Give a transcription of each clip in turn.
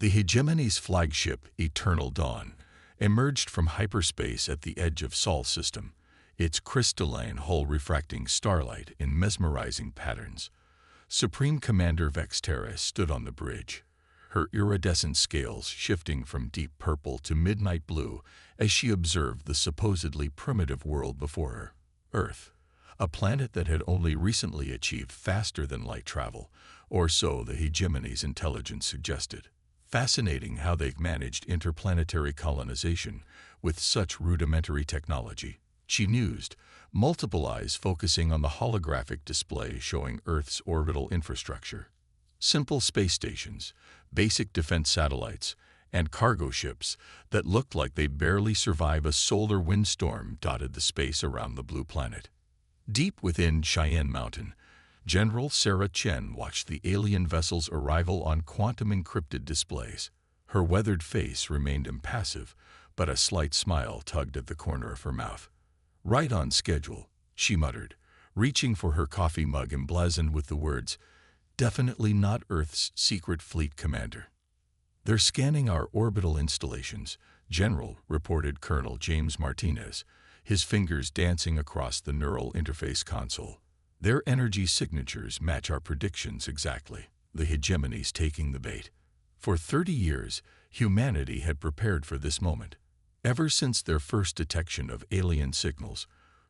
The Hegemony's flagship, Eternal Dawn, emerged from hyperspace at the edge of Sol system, its crystalline hull refracting starlight in mesmerizing patterns. Supreme Commander Vextera stood on the bridge, her iridescent scales shifting from deep purple to midnight blue as she observed the supposedly primitive world before her, Earth, a planet that had only recently achieved faster-than-light travel, or so the Hegemony's intelligence suggested. Fascinating how they've managed interplanetary colonization with such rudimentary technology, she mused, multiple eyes focusing on the holographic display showing Earth's orbital infrastructure. Simple space stations, basic defense satellites, and cargo ships that looked like they'd barely survive a solar windstorm dotted the space around the blue planet. Deep within Cheyenne Mountain, General Sarah Chen watched the alien vessel's arrival on quantum-encrypted displays. Her weathered face remained impassive, but a slight smile tugged at the corner of her mouth. "Right on schedule," she muttered, reaching for her coffee mug emblazoned with the words, "Definitely not Earth's secret fleet commander." "They're scanning our orbital installations," General reported Colonel James Martinez, his fingers dancing across the neural interface console. "Their energy signatures match our predictions exactly." The Hegemony's taking the bait. For 30 years, humanity had prepared for this moment. Ever since their first detection of alien signals,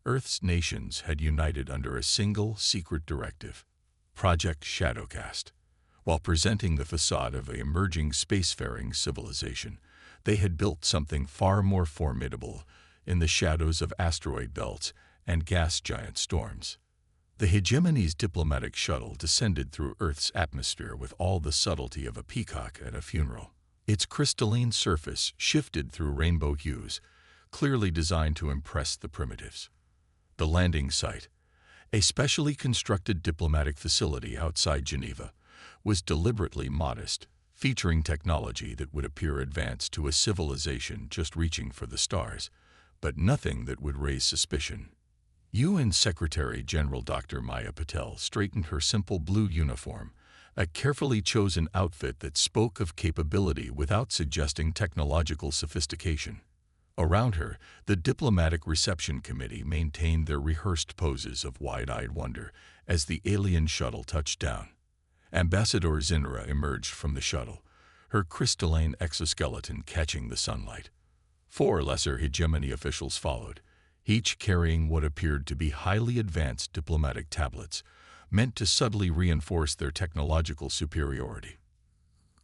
Earth's nations had united under a single secret directive, Project Shadowcast. While presenting the facade of an emerging spacefaring civilization, they had built something far more formidable in the shadows of asteroid belts and gas giant storms. The Hegemony's diplomatic shuttle descended through Earth's atmosphere with all the subtlety of a peacock at a funeral. Its crystalline surface shifted through rainbow hues, clearly designed to impress the primitives. The landing site, a specially constructed diplomatic facility outside Geneva, was deliberately modest, featuring technology that would appear advanced to a civilization just reaching for the stars, but nothing that would raise suspicion. UN Secretary General Dr. Maya Patel straightened her simple blue uniform, a carefully chosen outfit that spoke of capability without suggesting technological sophistication. Around her, the diplomatic reception committee maintained their rehearsed poses of wide-eyed wonder as the alien shuttle touched down. Ambassador Zinra emerged from the shuttle, her crystalline exoskeleton catching the sunlight. 4 lesser Hegemony officials followed, each carrying what appeared to be highly advanced diplomatic tablets, meant to subtly reinforce their technological superiority.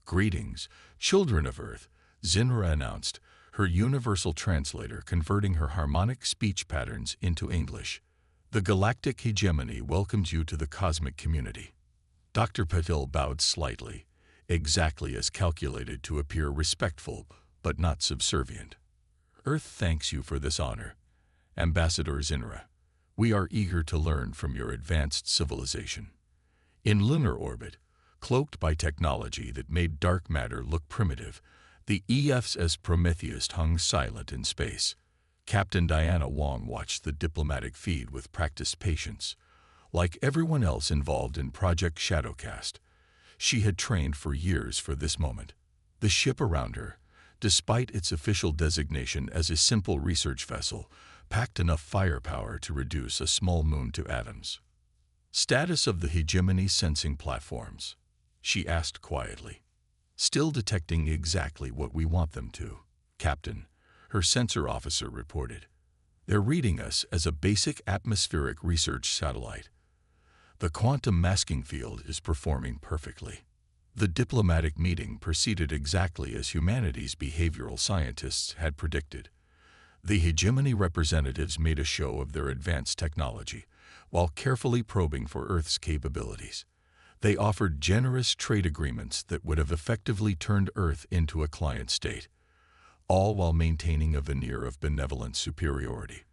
"Greetings, children of Earth," Zinra announced, her universal translator converting her harmonic speech patterns into English. "The Galactic Hegemony welcomes you to the cosmic community." Dr. Patel bowed slightly, exactly as calculated to appear respectful but not subservient. "Earth thanks you for this honor, Ambassador Zinra. We are eager to learn from your advanced civilization." In lunar orbit, cloaked by technology that made dark matter look primitive, the EF's Prometheus hung silent in space. Captain Diana Wong watched the diplomatic feed with practiced patience. Like everyone else involved in Project Shadowcast, she had trained for years for this moment. The ship around her, despite its official designation as a simple research vessel, packed enough firepower to reduce a small moon to atoms. "Status of the Hegemony sensing platforms," she asked quietly. "Still detecting exactly what we want them to, Captain," her sensor officer reported. "They're reading us as a basic atmospheric research satellite. The quantum masking field is performing perfectly." The diplomatic meeting proceeded exactly as humanity's behavioral scientists had predicted. The Hegemony representatives made a show of their advanced technology, while carefully probing for Earth's capabilities. They offered generous trade agreements that would have effectively turned Earth into a client state, all while maintaining a veneer of benevolent superiority.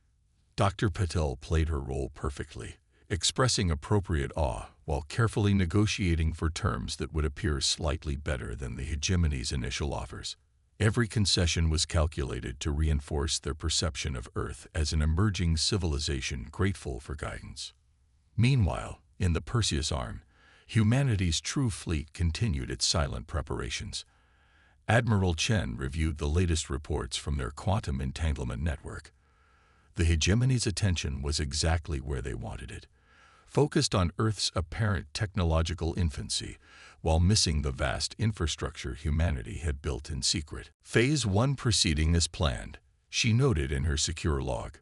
Dr. Patel played her role perfectly, expressing appropriate awe while carefully negotiating for terms that would appear slightly better than the Hegemony's initial offers. Every concession was calculated to reinforce their perception of Earth as an emerging civilization grateful for guidance. Meanwhile, in the Perseus Arm, humanity's true fleet continued its silent preparations. Admiral Chen reviewed the latest reports from their quantum entanglement network. The hegemony's attention was exactly where they wanted it, focused on Earth's apparent technological infancy, while missing the vast infrastructure humanity had built in secret. Phase 1 proceeding as planned, she noted in her secure log.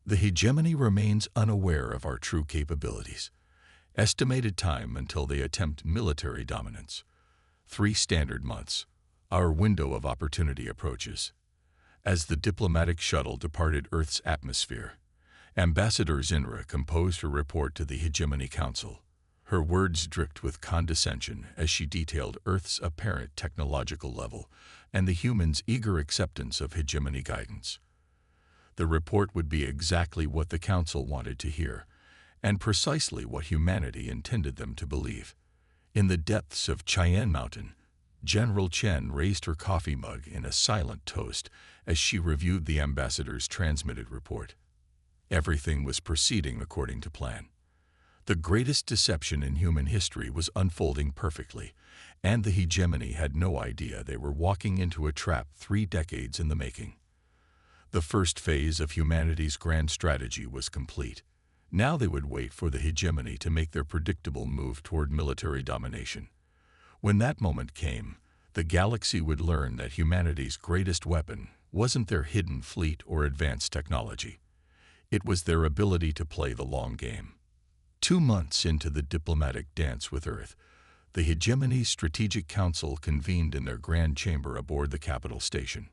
The hegemony remains unaware of our true capabilities. Estimated time until they attempt military dominance: 3 standard months. Our window of opportunity approaches. As the diplomatic shuttle departed Earth's atmosphere, Ambassador Zinra composed her report to the Hegemony Council. Her words dripped with condescension as she detailed Earth's apparent technological level and the humans' eager acceptance of hegemony guidance. The report would be exactly what the Council wanted to hear, and precisely what humanity intended them to believe. In the depths of Cheyenne Mountain, General Chen raised her coffee mug in a silent toast as she reviewed the ambassador's transmitted report. Everything was proceeding according to plan. The greatest deception in human history was unfolding perfectly, and the hegemony had no idea they were walking into a trap 3 decades in the making. The first phase of humanity's grand strategy was complete. Now they would wait for the hegemony to make their predictable move toward military domination. When that moment came, the galaxy would learn that humanity's greatest weapon wasn't their hidden fleet or advanced technology. It was their ability to play the long game. 2 months into the diplomatic dance with Earth, the hegemony's Strategic Council convened in their grand chamber aboard the capital station.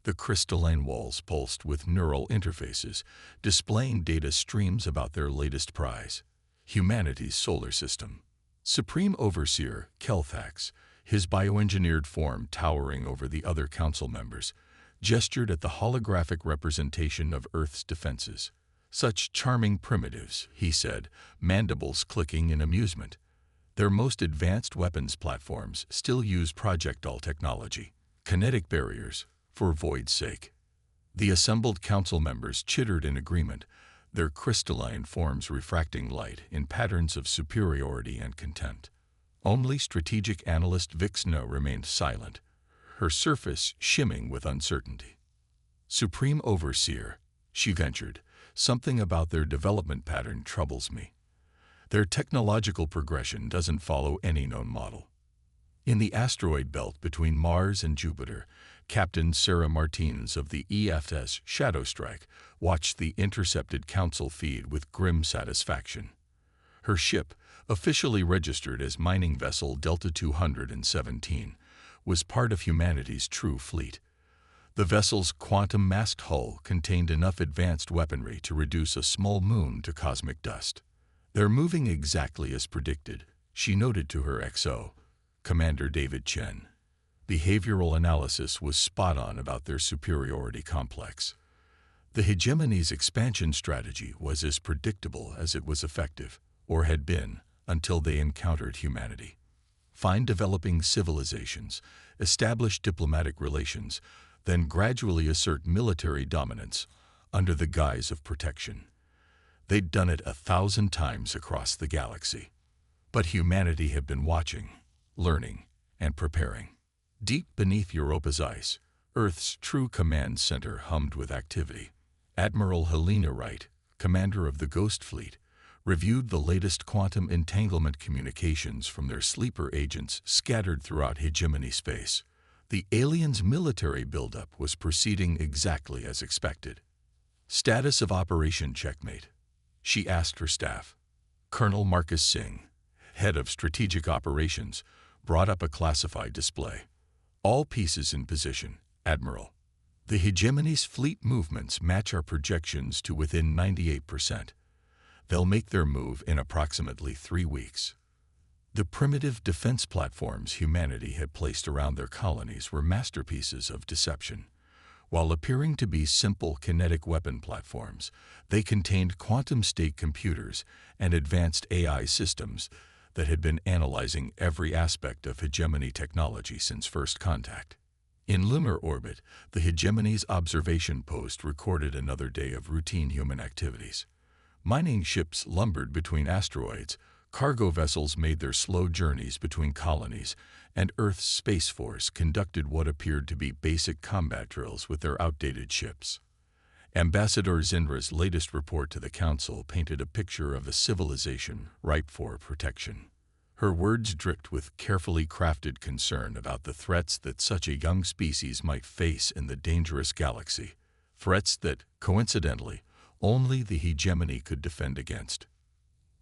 The crystalline walls pulsed with neural interfaces, displaying data streams about their latest prize: humanity's solar system. Supreme Overseer Kelthax, his bioengineered form towering over the other council members, gestured at the holographic representation of Earth's defenses. "Such charming primitives," he said, mandibles clicking in amusement. "Their most advanced weapons platforms still use projectile technology. Kinetic barriers, for void's sake." The assembled council members chittered in agreement, their crystalline forms refracting light in patterns of superiority and contempt. Only strategic analyst Vixna remained silent, her surface shimming with uncertainty. "Supreme Overseer," she ventured, "something about their development pattern troubles me. Their technological progression doesn't follow any known model." In the asteroid belt between Mars and Jupiter, Captain Sarah Martins of the EFS Shadow Strike watched the intercepted council feed with grim satisfaction. Her ship, officially registered as mining vessel Delta 217, was part of humanity's true fleet. The vessel's quantum-masked hull contained enough advanced weaponry to reduce a small moon to cosmic dust. "They're moving exactly as predicted," she noted to her XO, Commander David Chen. Behavioral analysis was spot on about their superiority complex. The hegemony's expansion strategy was as predictable as it was effective, or had been, until they encountered humanity. Find developing civilizations, establish diplomatic relations, then gradually assert military dominance under the guise of protection. They'd done it 1,000 times across the galaxy. But humanity had been watching, learning, and preparing. Deep beneath Europa's ice, Earth's true command center hummed with activity. Admiral Helena Wright, commander of the Ghost Fleet, reviewed the latest quantum entanglement communications from their sleeper agents scattered throughout hegemony space. The aliens' military buildup was proceeding exactly as expected. "Status of Operation Checkmate," she asked her staff. Colonel Marcus Singh, head of strategic operations, brought up a classified display. "All pieces in position, Admiral. The hegemony's fleet movements match our projections to within 98%. They'll make their move in approximately 3 weeks." The primitive defense platforms humanity had placed around their colonies were masterpieces of deception. While appearing to be simple kinetic weapon platforms, they contained quantum state computers and advanced AI systems that had been analyzing every aspect of hegemony technology since first contact. In lunar orbit, the hegemony's observation post recorded another day of routine human activities. Mining ships lumbered between asteroids, Cargo vessels made their slow journeys between colonies, and Earth's Space Force conducted what appeared to be basic combat drills with their outdated ships. Ambassador Zinra's latest report to the Council painted a picture of a civilization ripe for protection. Her words dripped with carefully crafted concern about the threats that such a young species might face in the dangerous galaxy, threats that, coincidentally, only the hegemony could defend against.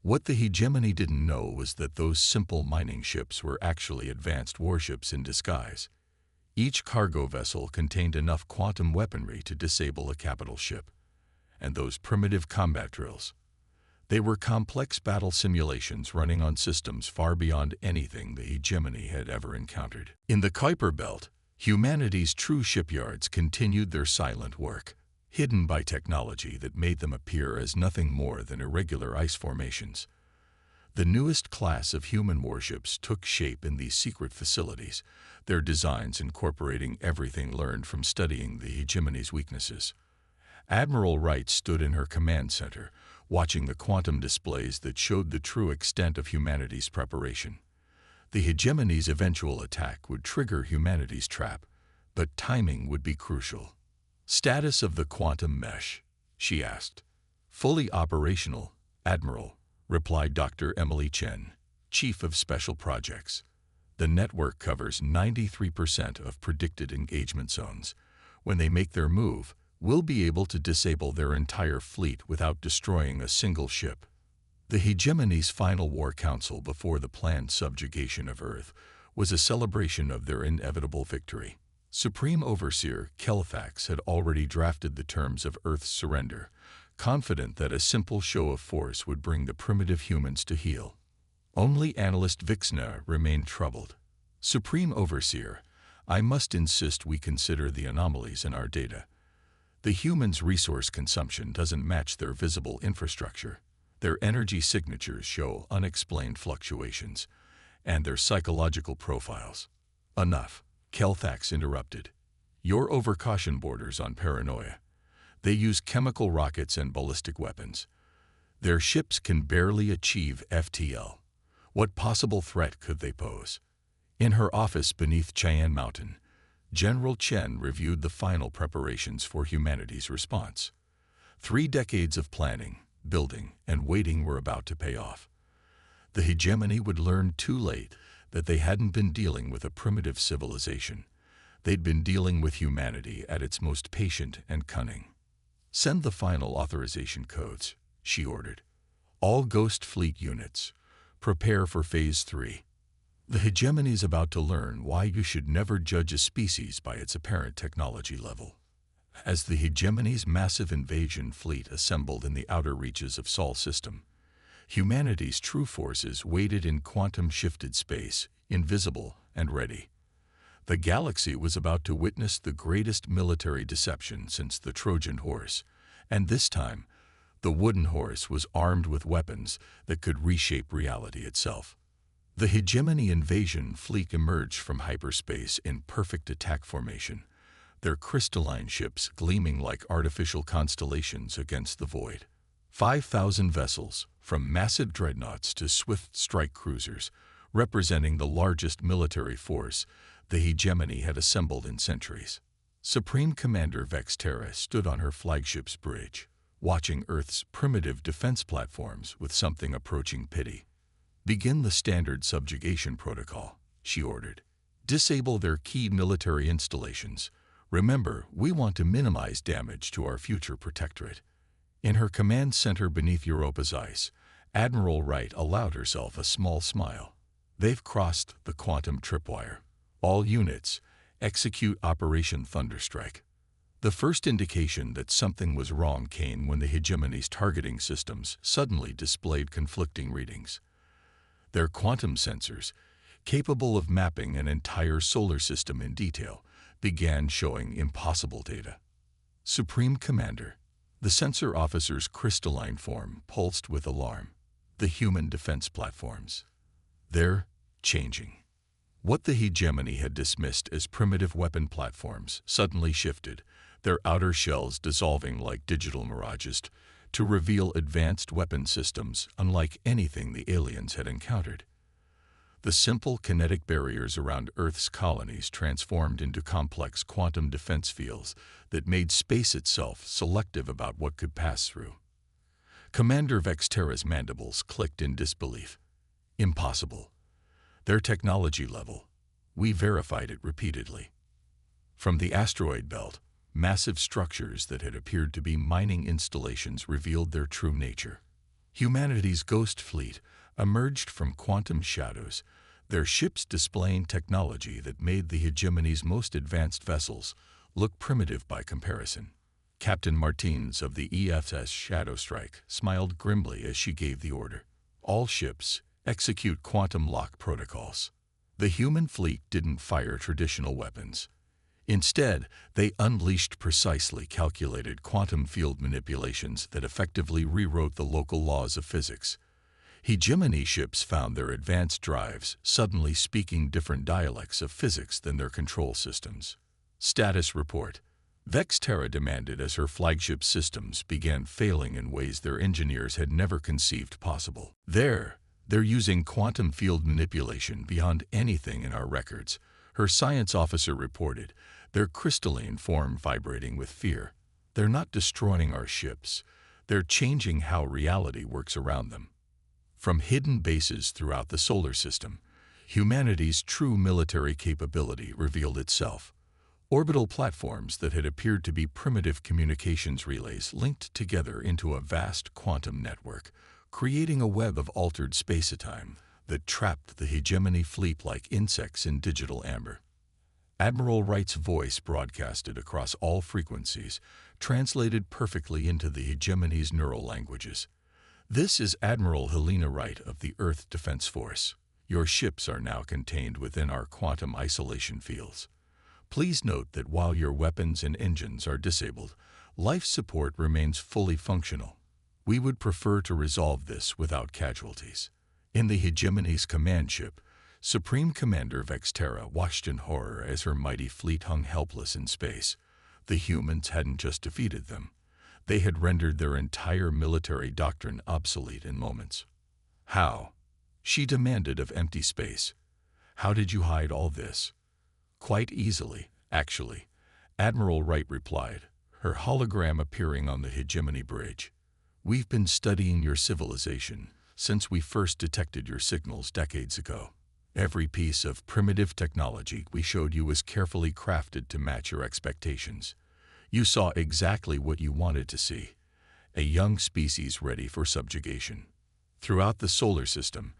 What the hegemony didn't know was that those simple mining ships were actually advanced warships in disguise. Each cargo vessel contained enough quantum weaponry to disable a capital ship. And those primitive combat drills, they were complex battle simulations running on systems far beyond anything the hegemony had ever encountered. In the Kuiper Belt, humanity's true shipyards continued their silent work, hidden by technology that made them appear as nothing more than irregular ice formations. The newest class of human warships took shape in these secret facilities, their designs incorporating everything learned from studying the hegemony's weaknesses. Admiral Wright stood in her command center, watching the quantum displays that showed the true extent of humanity's preparation. The hegemony's eventual attack would trigger humanity's trap, but timing would be crucial. "Status of the quantum mesh?" she asked. "Fully operational, Admiral," replied Dr. Emily Chen, Chief of Special Projects. "The network covers 93% of predicted engagement zones. When they make their move, we'll be able to disable their entire fleet without destroying a single ship." The hegemony's final war council before the planned subjugation of Earth was a celebration of their inevitable victory. Supreme Overseer Kelfax had already drafted the terms of Earth's surrender, confident that a simple show of force would bring the primitive humans to heel. Only Analyst Vixna remained troubled. "Supreme Overseer, I must insist we consider the anomalies in our data. The humans' resource consumption doesn't match their visible infrastructure. Their energy signatures show unexplained fluctuations, and their psychological profiles." "Enough," Kelfax interrupted. "Your overcaution borders on paranoia. They use chemical rockets and ballistic weapons. Their ships can barely achieve FTL. What possible threat could they pose?" In her office beneath Cheyenne Mountain, General Chen reviewed the final preparations for humanity's response. 3 decades of planning, building, and waiting were about to pay off. The hegemony would learn too late that they hadn't been dealing with a primitive civilization. They'd been dealing with humanity at its most patient and cunning. "Send the final authorization codes," she ordered. "All Ghost Fleet units, prepare for Phase 3. The hegemony's about to learn why you should never judge a species by its apparent technology level." As the hegemony's massive invasion fleet assembled in the outer reaches of Sol system, humanity's true forces waited in quantum-shifted space, invisible and ready. The galaxy was about to witness the greatest military deception since the Trojan horse, and this time, the wooden horse was armed with weapons that could reshape reality itself. The hegemony invasion fleet emerged from hyperspace in perfect attack formation, their crystalline ships gleaming like artificial constellations against the void. 5,000 vessels, from massive dreadnoughts to swift strike cruisers, representing the largest military force the hegemony had assembled in centuries. Supreme Commander Vexterra stood on her flagship's bridge, watching Earth's primitive defense platforms with something approaching pity. "Begin the standard subjugation protocol," she ordered. "Disable their key military installations. Remember, we want to minimize damage to our future protectorate." In her command center beneath Europa's ice, Admiral Wright allowed herself a small smile. "They've crossed the quantum tripwire. All units, execute Operation Thunderstrike." The first indication that something was wrong came when the hegemony's targeting systems suddenly displayed conflicting readings. Their quantum sensors, capable of mapping an entire solar system in detail, began showing impossible data. "Supreme Commander," the sensor officer's crystalline form pulsed with alarm. "The human defense platforms. They're changing." What the hegemony had dismissed as primitive weapon platforms suddenly shifted, their outer shells dissolving like digital mirages, to reveal advanced weapon systems unlike anything the aliens had encountered. The simple kinetic barriers around Earth's colonies transformed into complex quantum defense fields that made space itself selective about what could pass through. Commander Vexterra's mandibles clicked in disbelief. Impossible. Their technology level. We verified it repeatedly. From the asteroid belt, massive structures that had appeared to be mining installations revealed their true nature. Humanity's ghost fleet emerged from quantum shadows, their ships displaying technology that made the hegemony's most advanced vessels look primitive by comparison. Captain Martins of the EFS Shadow Strike smiled grimly as she gave the order. All ships execute quantum lock protocols. The human fleet didn't fire traditional weapons. Instead, they unleashed precisely calculated quantum field manipulations that effectively rewrote the local laws of physics. Hegemony ships found their advanced drives suddenly speaking different dialects of physics than their control systems. Status report. Vexterra demanded as her flagship systems began failing in ways their engineers had never conceived possible. They're using quantum field manipulation beyond anything in our records, her science officer reported, their crystalline form vibrating with fear. They're not destroying our ships. They're changing how reality works around them. From hidden bases throughout the solar system, humanity's true military capability revealed itself. Orbital platforms that had appeared to be primitive communications relays linked together into a vast quantum network, creating a web of altered space-time that trapped the hegemony fleet like insects in digital amber. Admiral Wright's voice broadcasted across all frequencies, translated perfectly into the hegemony's neural languages. This is Admiral Helena Wright of the Earth Defense Force. Your ships are now contained within our quantum isolation fields. Please note that while your weapons and engines are disabled, life support remains fully functional. We would prefer to resolve this without casualties. In the hegemony's command ship, Supreme Commander Vexterra watched in horror as her mighty fleet hung helpless in space. The humans hadn't just defeated them. They had rendered their entire military doctrine obsolete in moments. How? She demanded of empty space. How did you hide all this? Quite easily, actually, Admiral Wright replied, her hologram appearing on the hegemony bridge. We've been studying your civilization since we first detected your signals decades ago. Every piece of primitive technology we showed you was carefully crafted to match your expectations. You saw exactly what you wanted to see, a young species ready for subjugation. Throughout the solar system,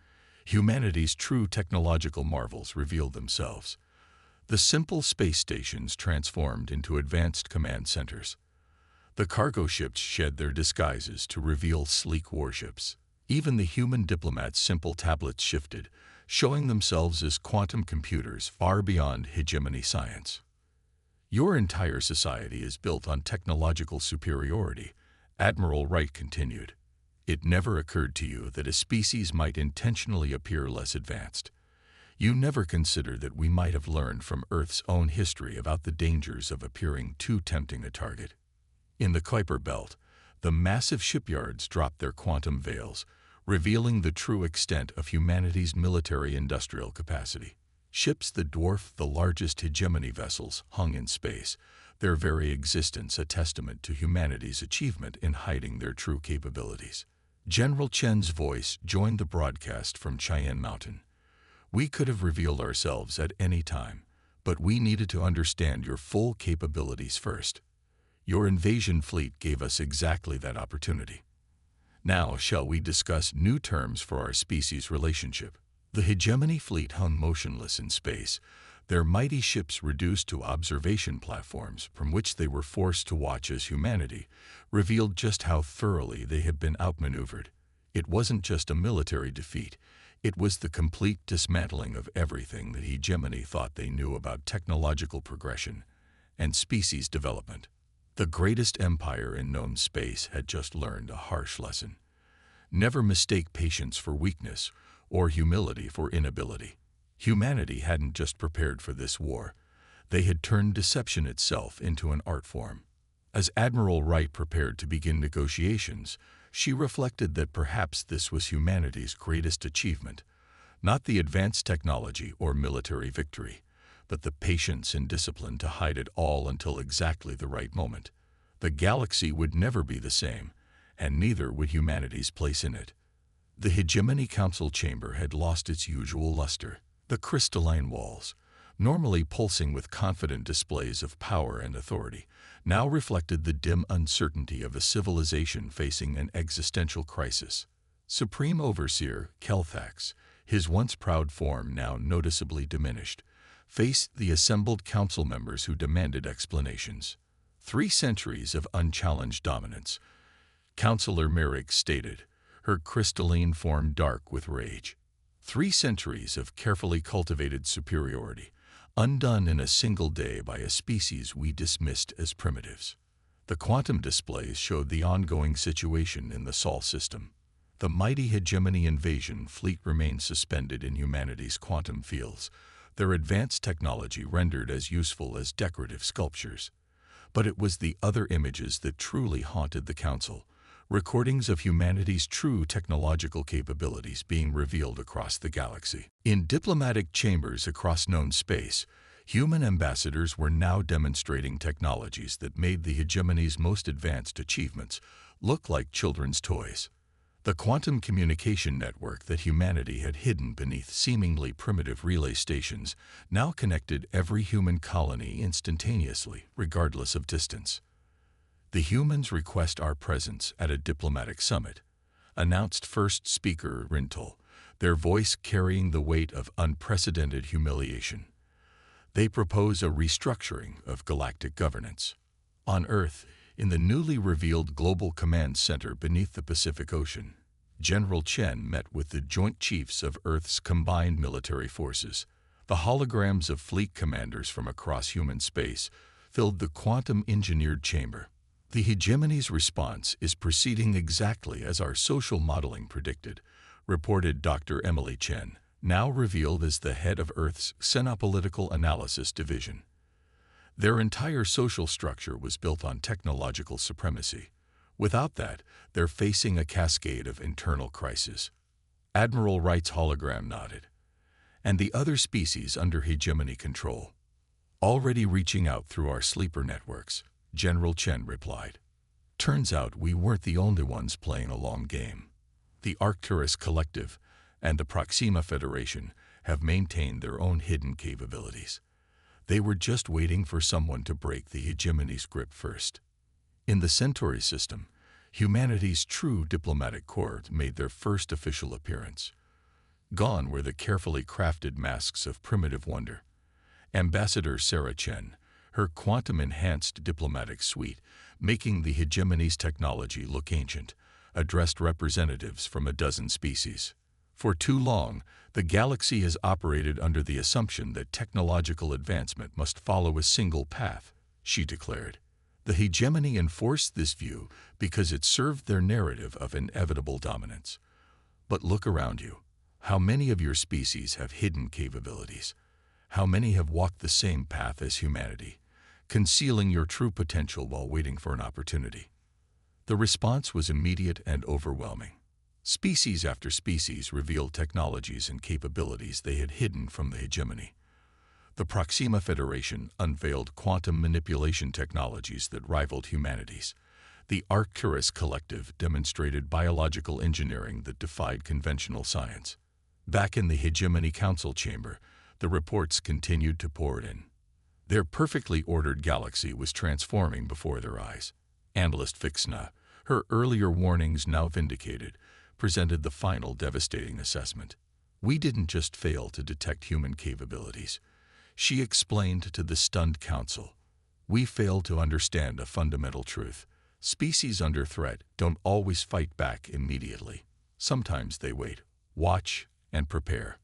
humanity's true technological marvels revealed themselves. The simple space stations transformed into advanced command centers. The cargo ships shed their disguises to reveal sleek warships. Even the human diplomats' simple tablets shifted, showing themselves as quantum computers far beyond hegemony science. Your entire society is built on technological superiority, Admiral Wright continued. It never occurred to you that a species might intentionally appear less advanced. You never considered that we might have learned from Earth's own history about the dangers of appearing too tempting a target. In the Kuiper Belt, the massive shipyards dropped their quantum veils, revealing the true extent of humanity's military-industrial capacity. Ships that dwarfed the largest hegemony vessels hung in space, their very existence a testament to humanity's achievement in hiding their true capabilities. General Chen's voice joined the broadcast from Cheyenne Mountain. We could have revealed ourselves at any time, but we needed to understand your full capabilities first. Your invasion fleet gave us exactly that opportunity. Now, shall we discuss new terms for our species relationship? The hegemony fleet hung motionless in space, their mighty ships reduced to observation platforms from which they were forced to watch as humanity revealed just how thoroughly they had been outmaneuvered. It wasn't just a military defeat. It was the complete dismantling of everything that hegemony thought they knew about technological progression and species development. The greatest empire in known space had just learned a harsh lesson. Never mistake patience for weakness or humility for inability. Humanity hadn't just prepared for this war. They had turned deception itself into an art form. As Admiral Wright prepared to begin negotiations, she reflected that perhaps this was humanity's greatest achievement, not the advanced technology or military victory, but the patience and discipline to hide it all until exactly the right moment. The galaxy would never be the same, and neither would humanity's place in it. The Hegemony Council chamber had lost its usual luster. The crystalline walls, normally pulsing with confident displays of power and authority, now reflected the dim uncertainty of a civilization facing an existential crisis. Supreme Overseer Kelthax, his once proud form now noticeably diminished, faced the assembled council members who demanded explanations. 3 centuries of unchallenged dominance, Councillor Merrick stated, her crystalline form dark with rage. 3 centuries of carefully cultivated superiority, undone in a single day by a species we dismissed as primitives. The quantum displays showed the ongoing situation in the Sol system. The mighty Hegemony invasion fleet remained suspended in humanity's quantum fields, their advanced technology rendered as useful as decorative sculptures. But it was the other images that truly haunted the Council, recordings of humanity's true technological capabilities being revealed across the galaxy. In diplomatic chambers across known space, human ambassadors were now demonstrating technologies that made the Hegemony's most advanced achievements look like children's toys. The quantum communication network that humanity had hidden beneath seemingly primitive relay stations now connected every human colony instantaneously, regardless of distance. The humans request our presence at a diplomatic summit, announced first speaker Rintel, their voice carrying the weight of unprecedented humiliation. They propose a restructuring of galactic governance. On Earth, in the newly revealed Global Command Center beneath the Pacific Ocean, General Chen met with the Joint Chiefs of Earth's combined military forces. The holograms of fleet commanders from across human space filled the quantum-engineered chamber. The Hegemony's response is proceeding exactly as our social modeling predicted, reported Dr. Emily Chen, now revealed as the head of Earth's Xenopolitical Analysis Division. Their entire social structure was built on technological supremacy. Without that, they're facing a cascade of internal crises. Admiral Wright's hologram nodded. And the other species under Hegemony control, already reaching out through our sleeper networks, General Chen replied. Turns out we weren't the only ones playing a long game. The Arcturus Collective and the Proxima Federation have maintained their own hidden capabilities. They were just waiting for someone to break the Hegemony's grip first. In the Centauri system, humanity's true diplomatic corps made their first official appearance. Gone were the carefully crafted masks of primitive wonder. Ambassador Sarah Chen, her quantum-enhanced diplomatic suite, making the Hegemony's technology look ancient, addressed representatives from a dozen species. For too long, the galaxy has operated under the assumption that technological advancement must follow a single path, she declared. The Hegemony enforced this view because it served their narrative of inevitable dominance. But look around you. How many of your species have hidden capabilities? How many have walked the same path as humanity, concealing your true potential while waiting for an opportunity? The response was immediate and overwhelming. Species after species revealed technologies and capabilities they had hidden from the Hegemony. The Proxima Federation unveiled quantum manipulation technologies that rivaled humanity's. The Arcturus Collective demonstrated biological engineering that defied conventional science. Back in the Hegemony Council chamber, the reports continued to pour in. Their perfectly ordered galaxy was transforming before their eyes. Analyst Fixna, her earlier warnings now vindicated, presented the final devastating assessment. We didn't just fail to detect human capabilities, she explained to the stunned council. We failed to understand a fundamental truth. Species under threat don't always fight back immediately. Sometimes they wait, watch, and prepare.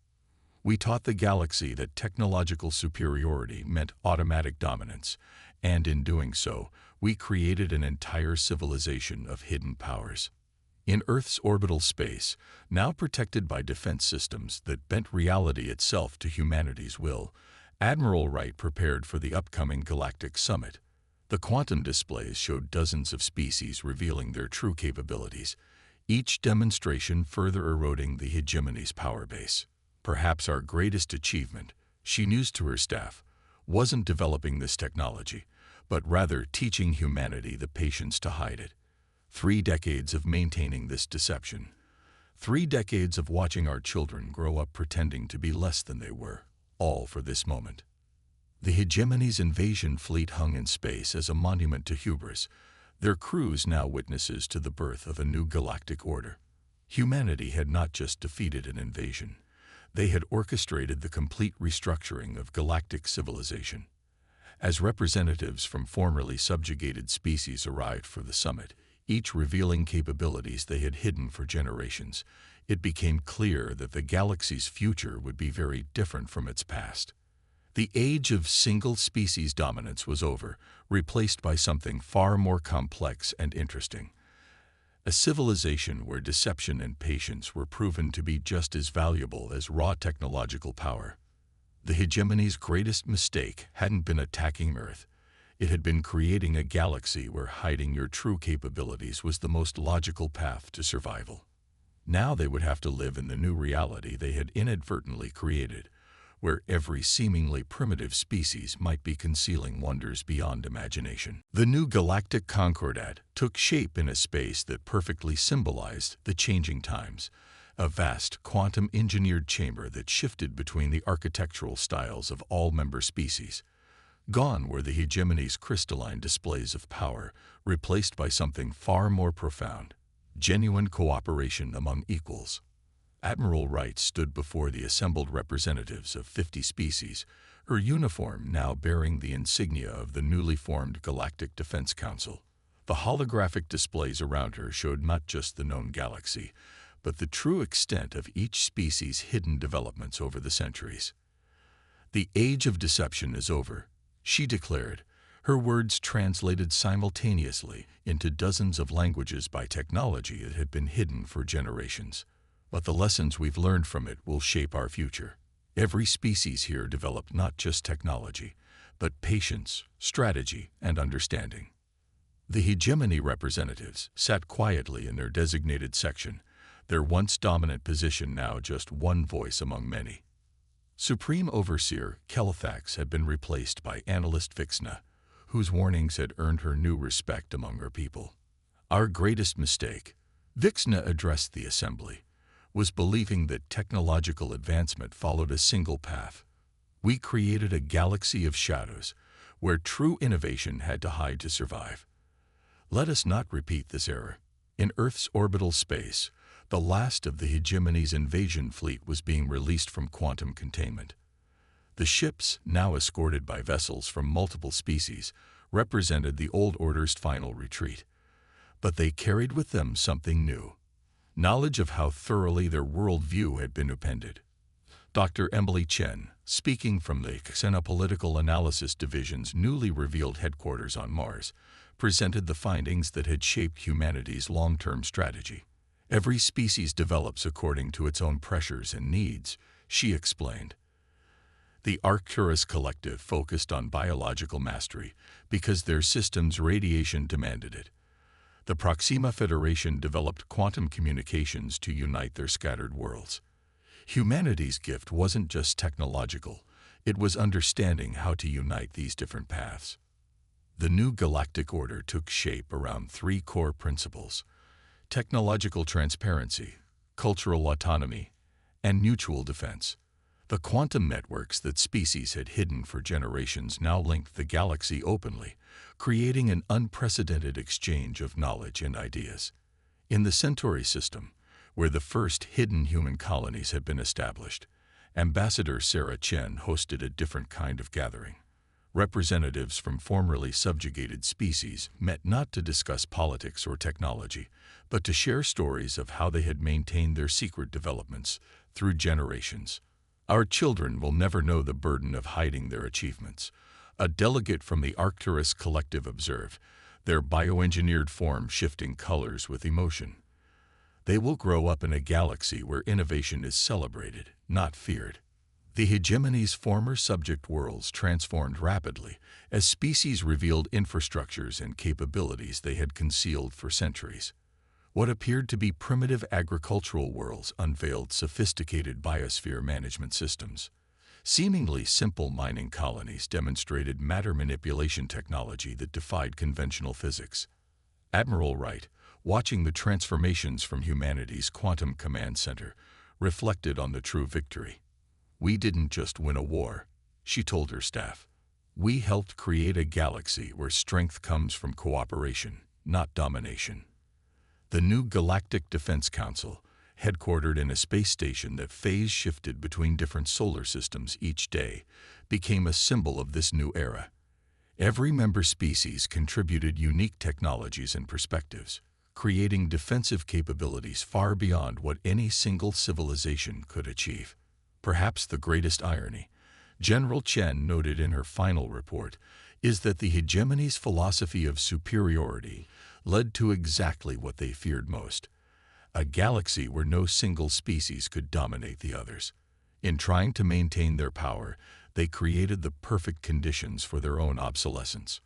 We taught the galaxy that technological superiority meant automatic dominance, and in doing so, we created an entire civilization of hidden powers. In Earth's orbital space, now protected by defense systems that bent reality itself to humanity's will, Admiral Wright prepared for the upcoming Galactic Summit. The quantum displays showed dozens of species revealing their true capabilities, each demonstration further eroding the hegemony's power base. Perhaps our greatest achievement, she mused to her staff, wasn't developing this technology, but rather teaching humanity the patience to hide it. 3 decades of maintaining this deception. 3 decades of watching our children grow up pretending to be less than they were, all for this moment. The hegemony's invasion fleet hung in space as a monument to hubris, their crews now witnesses to the birth of a new galactic order. Humanity had not just defeated an invasion, they had orchestrated the complete restructuring of galactic civilization. As representatives from formerly subjugated species arrived for the summit, each revealing capabilities they had hidden for generations, it became clear that the galaxy's future would be very different from its past. The age of single-species dominance was over, replaced by something far more complex and interesting. A civilization where deception and patience were proven to be just as valuable as raw technological power. The hegemony's greatest mistake hadn't been attacking Earth. It had been creating a galaxy where hiding your true capabilities was the most logical path to survival. Now they would have to live in the new reality they had inadvertently created, where every seemingly primitive species might be concealing wonders beyond imagination. The new galactic concordat took shape in a space that perfectly symbolized the changing times, a vast quantum-engineered chamber that shifted between the architectural styles of all member species. Gone were the hegemony's crystalline displays of power, replaced by something far more profound, genuine cooperation among equals. Admiral Wright stood before the assembled representatives of 50 species, her uniform now bearing the insignia of the newly formed Galactic Defense Council. The holographic displays around her showed not just the known galaxy, but the true extent of each species' hidden developments over the centuries. "The age of deception is over," she declared, her words translated simultaneously into dozens of languages by technology that had been hidden for generations. But the lessons we've learned from it will shape our future. Every species here developed not just technology, but patience, strategy, and understanding. The hegemony representatives sat quietly in their designated section, their once dominant position now just one voice among many. Supreme Overseer Kelthax had been replaced by Analyst Vixna, whose warnings had earned her new respect among her people. "Our greatest mistake," Vixna addressed the assembly, was believing that technological advancement followed a single path. We created a galaxy of shadows, where true innovation had to hide to survive. Let us not repeat this error. In Earth's orbital space, the last of the hegemony's invasion fleet was being released from quantum containment. The ships, now escorted by vessels from multiple species, represented the old order's final retreat. But they carried with them something new. Knowledge of how thoroughly their worldview had been upended. Dr. Emily Chen, speaking from the Xenopolitical Analysis Division's newly revealed headquarters on Mars, presented the findings that had shaped humanity's long-term strategy. Every species develops according to its own pressures and needs, she explained. The Arcturus Collective focused on biological mastery because their system's radiation demanded it. The Proxima Federation developed quantum communications to unite their scattered worlds. Humanity's gift wasn't just technological, it was understanding how to unite these different paths. The new galactic order took shape around 3 core principles: technological transparency, cultural autonomy, and mutual defense. The quantum networks that species had hidden for generations now linked the galaxy openly, creating an unprecedented exchange of knowledge and ideas. In the Centauri system, where the first hidden human colonies had been established, Ambassador Sarah Chen hosted a different kind of gathering. Representatives from formerly subjugated species met not to discuss politics or technology, but to share stories of how they had maintained their secret developments through generations. "Our children will never know the burden of hiding their achievements," a delegate from the Arcturus Collective observed, their bioengineered form shifting colors with emotion. "They will grow up in a galaxy where innovation is celebrated, not feared." The hegemony's former subject worlds transformed rapidly as species revealed infrastructures and capabilities they had concealed for centuries. What appeared to be primitive agricultural worlds unveiled sophisticated biosphere management systems. Seemingly simple mining colonies demonstrated matter manipulation technology that defied conventional physics. Admiral Wright, watching the transformations from humanity's quantum command center, reflected on the true victory. "We didn't just win a war," she told her staff. "We helped create a galaxy where strength comes from cooperation, not domination." The new Galactic Defense Council, headquartered in a space station that phase-shifted between different solar systems each day, became a symbol of this new era. Every member species contributed unique technologies and perspectives, creating defensive capabilities far beyond what any single civilization could achieve. Perhaps the greatest irony, General Chen noted in her final report, is that the hegemony's philosophy of superiority led to exactly what they feared most: a galaxy where no single species could dominate the others. In trying to maintain their power, they created the perfect conditions for their own obsolescence.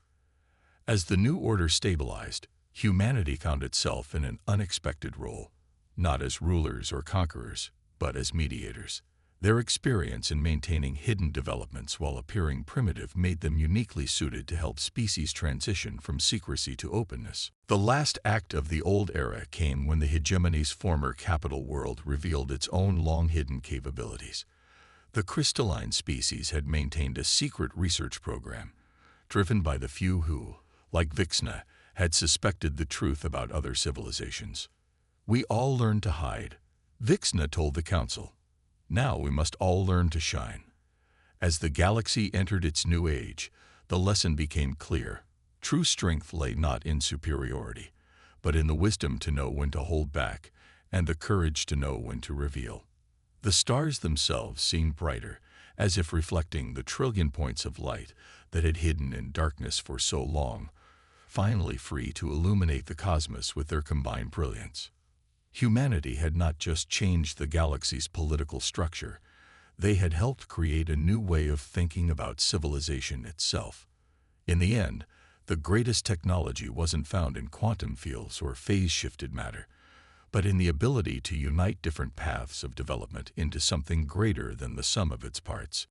As the new order stabilized, humanity found itself in an unexpected role, not as rulers or conquerors, but as mediators. Their experience in maintaining hidden developments while appearing primitive made them uniquely suited to help species transition from secrecy to openness. The last act of the old era came when the hegemony's former capital world revealed its own long-hidden capabilities. The crystalline species had maintained a secret research program, driven by the few who, like Vixna, had suspected the truth about other civilizations. "We all learned to hide," Vixna told the Council. "Now we must all learn to shine." As the galaxy entered its new age, the lesson became clear. True strength lay not in superiority, but in the wisdom to know when to hold back and the courage to know when to reveal. The stars themselves seemed brighter, as if reflecting the trillion points of light that had hidden in darkness for so long, finally free to illuminate the cosmos with their combined brilliance. Humanity had not just changed the galaxy's political structure, they had helped create a new way of thinking about civilization itself. In the end, the greatest technology wasn't found in quantum fields or phase-shifted matter, but in the ability to unite different paths of development into something greater than the sum of its parts.